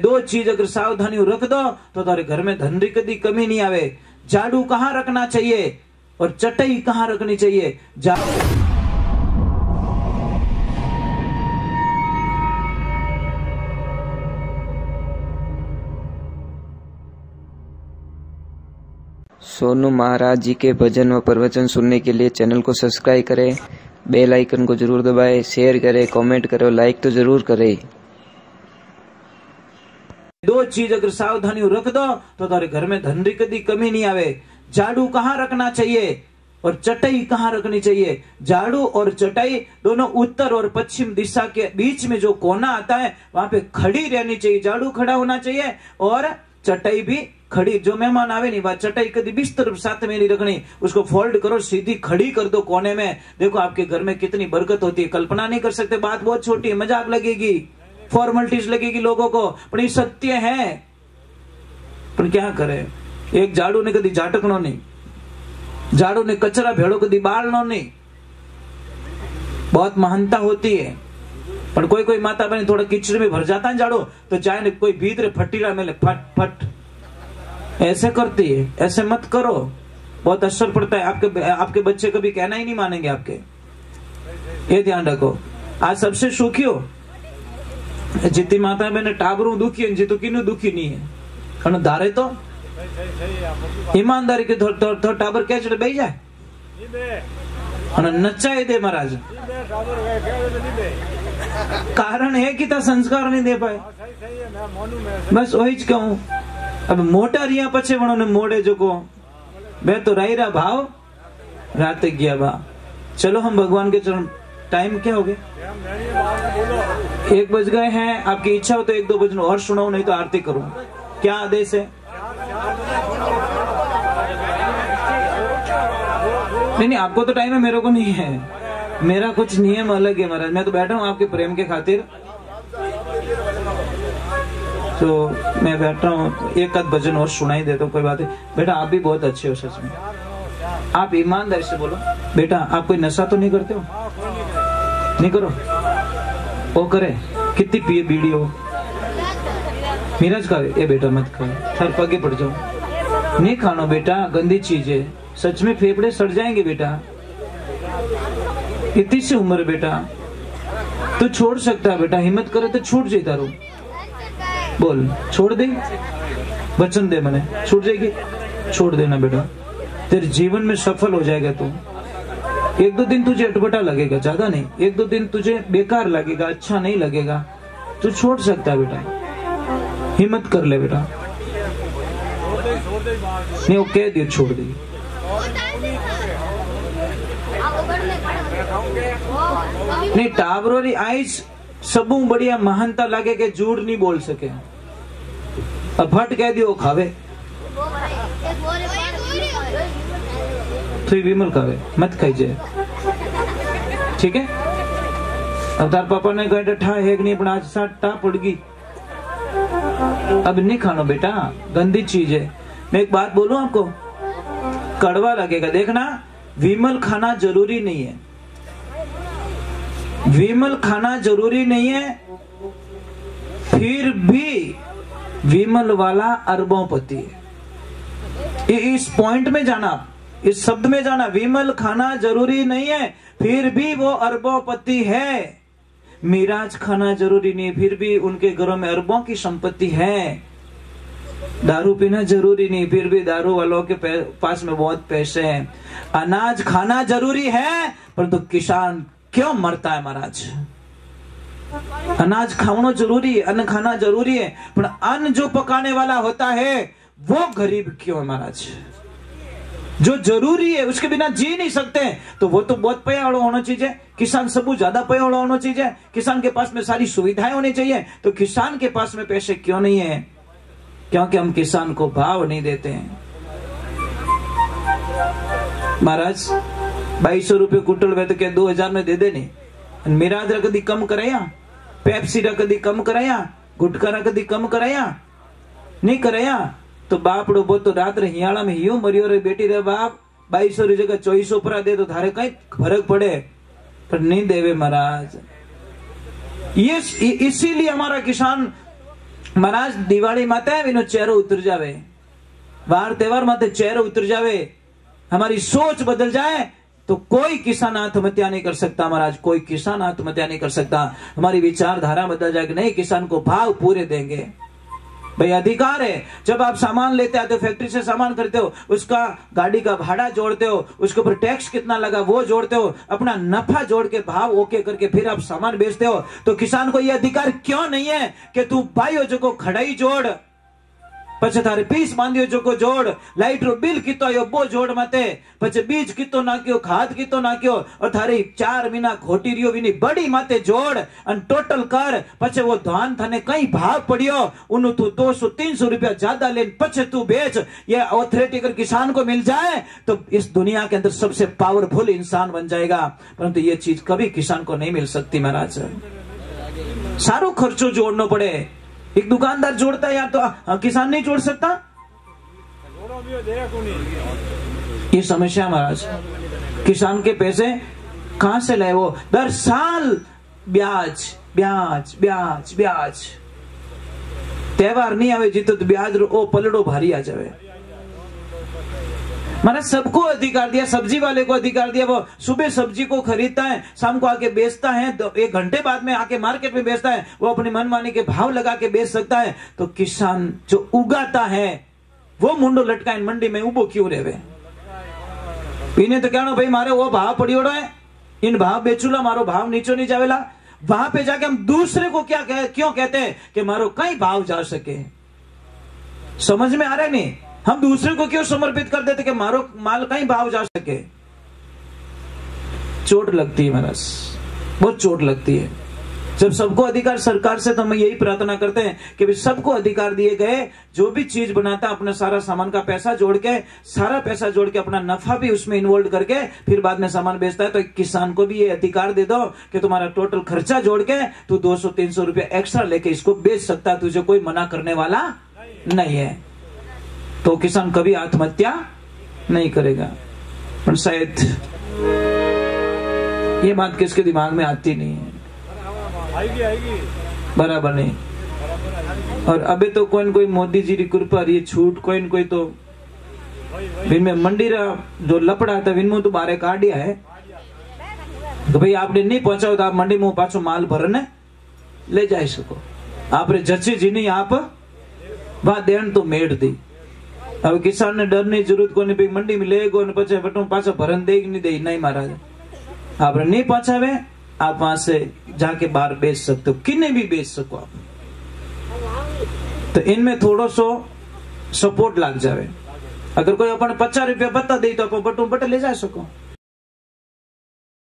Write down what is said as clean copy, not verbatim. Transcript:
दो चीज अगर सावधानी रख दो तो तारे घर में धन की कभी कमी नहीं आवे। झाड़ू कहाँ रखना चाहिए और चटाई कहाँ रखनी चाहिए। सोनू महाराज जी के भजन व प्रवचन सुनने के लिए चैनल को सब्सक्राइब करें, बेल आइकन को जरूर दबाएं, शेयर करें, कमेंट करें, लाइक तो जरूर करें। दो चीज अगर सावधानी रख दो तो तारे घर में धन की कभी कमी नहीं आवे। झाड़ू कहाँ रखना चाहिए और चटाई कहाँ रखनी चाहिए। झाड़ू और चटाई दोनों उत्तर और पश्चिम दिशा के बीच में जो कोना आता है वहां पे खड़ी रहनी चाहिए। झाड़ू खड़ा होना चाहिए और चटाई भी खड़ी। जो मेहमान आवे नहीं बात चटाई कभी बिस्तर साथ में नहीं रखनी, उसको फोल्ड करो, सीधी खड़ी कर दो कोने में। देखो आपके घर में कितनी बरकत होती है, कल्पना नहीं कर सकते। बात बहुत छोटी है, मजाक लगेगी, फॉर्मेलिटीज लगेगी लोगों को, पर ये सत्य है। पर क्या करे, एक झाड़ू ने कभी झाटकनो नहीं, झाड़ू ने कचरा भेड़ो कभी बालनो नहीं। बहुत महानता होती है। पर कोई कोई माता बहन थोड़ा कीचड़ में भर जाता है झाड़ू तो चाहे कोई भीतर फटीला में फट फट ऐसे करती है। ऐसे मत करो, बहुत असर पड़ता है। आपके बच्चे कभी कहना ही नहीं मानेंगे आपके, ये ध्यान रखो। आज सबसे सुखी हो जितनी माता बहन टाबरू दुखी है, जितु किन्नु दुखी नहीं है। धारे तो ईमानदारी के थोड़ा टाबर क्या चढ़े बही जाए नचाए दे महाराज। कारण है कि संस्कार नहीं दे पाए, बस वही कहूं। अब मोटा रिया पछे वणो मोड़े जो को वे तो रायरा भाव रात गया बा। चलो हम भगवान के चरण। टाइम क्या हो गया, 1 बज गए हैं। आपकी इच्छा हो तो 1-2 भजन और सुनाओ, नहीं तो आरती करूं। क्या आदेश है? नहीं, आपको तो टाइम है, मेरे को नहीं है। मेरा कुछ नियम अलग है महाराज। मैं तो बैठा हूँ आपके प्रेम के खातिर, तो मैं बैठ रहा हूँ। 1 भजन और सुनाई देता हूँ, कोई बात नहीं। बेटा आप भी बहुत अच्छे हो सच में, आप ईमानदारी से बोलो। बेटा आप कोई नशा तो नहीं करते हो? नहीं करो। वो करे कितनी पिए बीड़ी हो मीराज का ये बेटा मत खाओ, थर पगे पड़ जाओ। नहीं खानो बेटा, गंदी चीज है, सच में फेफड़े सड़ जाएंगे बेटा। इतनी सी उम्र बेटा, तो छोड़ सकता है बेटा, हिम्मत करे तो छूट जाए तारू। बोल छोड़ दे, वचन दे मने, छूट जाएगी। छोड़ देना बेटा, तेरे जीवन में सफल हो जाएगा तू। 1-2 दिन तुझे अटपटा लगेगा, ज्यादा नहीं। 1-2 दिन तुझे बेकार लगेगा, अच्छा नहीं लगेगा, तू छोड़ सकता है बेटा। हिम्मत कर ले बेटा। नहीं वो कह दिया छोड़ दे। नहीं टावरोरी आइस सबू बढ़िया महानता लागे के झूठ नहीं बोल सके। अब फट कह दियो खावे तो विमल खावे, मत खाई जाए, ठीक है। अब तार पापा ने कहा ठा है नहीं, पर आज 7 टा पड़ गई, अब नहीं खानो बेटा, गंदी चीज है। मैं एक बात बोलूं आपको, कड़वा लगेगा, देखना। विमल खाना जरूरी नहीं है, विमल खाना जरूरी नहीं है, फिर भी विमल वाला अरबोंपति है। इस पॉइंट में जाना, इस शब्द में जाना। विमल खाना जरूरी नहीं है, फिर भी वो अरबोंपति है। मिराज खाना जरूरी नहीं, फिर भी उनके घरों में अरबों की संपत्ति है। दारू पीना जरूरी नहीं, फिर भी दारू वालों के पास में बहुत पैसे हैं। अनाज खाना जरूरी है, परंतु किसान क्यों मरता है महाराज? अनाज खाना जरूरी है, अन्न खाना जरूरी है, पर अन्न जो पकाने वाला होता है वो गरीब क्यों है महाराज? जो जरूरी है उसके बिना जी नहीं सकते, तो वो तो बहुत पयाड़ो होना चाहिए। किसान सबू ज्यादा पयाड़ो होना चाहिए, किसान के पास में सारी सुविधाएं होनी चाहिए। तो किसान के पास में पैसे क्यों नहीं है? क्योंकि हम किसान को भाव नहीं देते हैं महाराज। 2200 रुपये कुंटल वे तो क्या 2000 में दे देने। मिराज कदी कम कराया, पेप्सी कदी कम कराया, गुटखा कदी कम कराया, नहीं कराया तो बापड़ो बो तो रात हियाला में हियो मरियो रे बेटी रे बाप। 2200 की जगह 2400 पर दे तो थारे कई फर्क पड़े, पर नहीं देवे महाराज। ये इसीलिए हमारा किसान महाराज दिवाળી माते એનો ચહેરો ઉતર જાવે, વાર તહેવાર माते चेहरो उतर जावे, हमारी सोच बदल जाए तो कोई किसान आत्महत्या नहीं कर सकता महाराज, कोई किसान आत्महत्या नहीं कर सकता। हमारी विचारधारा बदल जाए कि नहीं, किसान को भाव पूरे देंगे। भाई अधिकार है, जब आप सामान लेते आते हो, फैक्ट्री से सामान खरीदते हो, उसका गाड़ी का भाड़ा जोड़ते हो, उसके ऊपर टैक्स कितना लगा वो जोड़ते हो, अपना नफा जोड़ के भाव ओके करके फिर आप सामान बेचते हो। तो किसान को यह अधिकार क्यों नहीं है कि तू भाइयों जो को खड़ाई जोड़, पछे थारे पीस बांधियो जो को जोड़, लाइट रो बिल कितो आयो वो जोड़ मते, पछे बीज कितो नाख्यो, खाद कितो नाख्यो, और थारी 4 महीना खोटी रियो विनी बड़ी माते जोड़ अन टोटल कर, पछे वो धान थाने कई भाव पड़ियो उनु तू 200-300 रुपया ज्यादा लेन पछे तू बेच। ये ऑथोरिटी अगर किसान को मिल जाए तो इस दुनिया के अंदर सबसे पावरफुल इंसान बन जाएगा, परंतु ये चीज कभी किसान को नहीं मिल सकती महाराज। सारो खर्चो जोड़ना पड़े, एक दुकानदार जोड़ता है यार तो किसान नहीं जोड़ सकता, ये समस्या महाराज। किसान के पैसे कहां से लाए, वो दर साल ब्याज ब्याज ब्याज ब्याज, त्योहार नहीं आवे जीतो तो ब्याज ओ पलड़ो भारी आ जावे। मैंने सबको अधिकार दिया, सब्जी वाले को अधिकार दिया, वो सुबह सब्जी को खरीदता है, शाम को आके बेचता है, 1 घंटे बाद में आके मार्केट में बेचता है, वो अपनी मनमानी के भाव लगा के बेच सकता है। तो किसान जो उगाता है वो मुंडो लटका मंडी में उबो क्यों रहे? इन्हें तो कहना भाई मारे वो भाव पड़ियोड़ो है, इन भाव बेचूला, मारो भाव नीचो नहीं जावेला। वहां पे जाके हम दूसरे को क्यों कहते हैं कि मारो कई भाव जा सके? समझ में आ रहा है नहीं? हम दूसरे को क्यों समर्पित कर देते कि मारो माल कहीं भाव जा सके? चोट लगती है महाराज, बहुत चोट लगती है। जब सबको अधिकार सरकार से, तो हम यही प्रार्थना करते हैं कि भी सबको अधिकार दिए गए, जो भी चीज बनाता है अपना सारा सामान का पैसा जोड़ के, सारा पैसा जोड़ के अपना नफा भी उसमें इन्वॉल्व करके फिर बाद में सामान बेचता है। तो किसान को भी ये अधिकार दे दो कि तुम्हारा टोटल खर्चा जोड़ के तू 200-300 रुपया एक्स्ट्रा लेके इसको बेच सकता है, तुझे कोई मना करने वाला नहीं है। तो किसान कभी आत्महत्या नहीं करेगा। पर शायद ये बात किसके दिमाग में आती नहीं है, आएगी बराबर नहीं। और अबे तो कोई न कोई मोदी जी की कृपा ये छूट कोई न कोई तो इनमें मंडी जो लपड़ा था इनमें तो बारे काट दिया है तो भाई आपने नहीं पहुंचाओ तो आप मंडी में पाछो माल भरने ले जा सको। आपने जची जी नहीं आप वहां देन तो मेड़ दी। अब किसान ने डर नहीं जरूरत को नहीं, मंडी में ले गो पचे बटू पाछो भरन दे नहीं दे, नहीं महाराज आपने नहीं पहुंचावे, आप वहां से जाके बाहर बेच सकते हो, किन्ने भी बेच सको आप। तो इनमें थोड़ो सो सपोर्ट लग जावे। अगर कोई अपन 50 रुपया बता दे तो आप बटू बटे ले जा सको।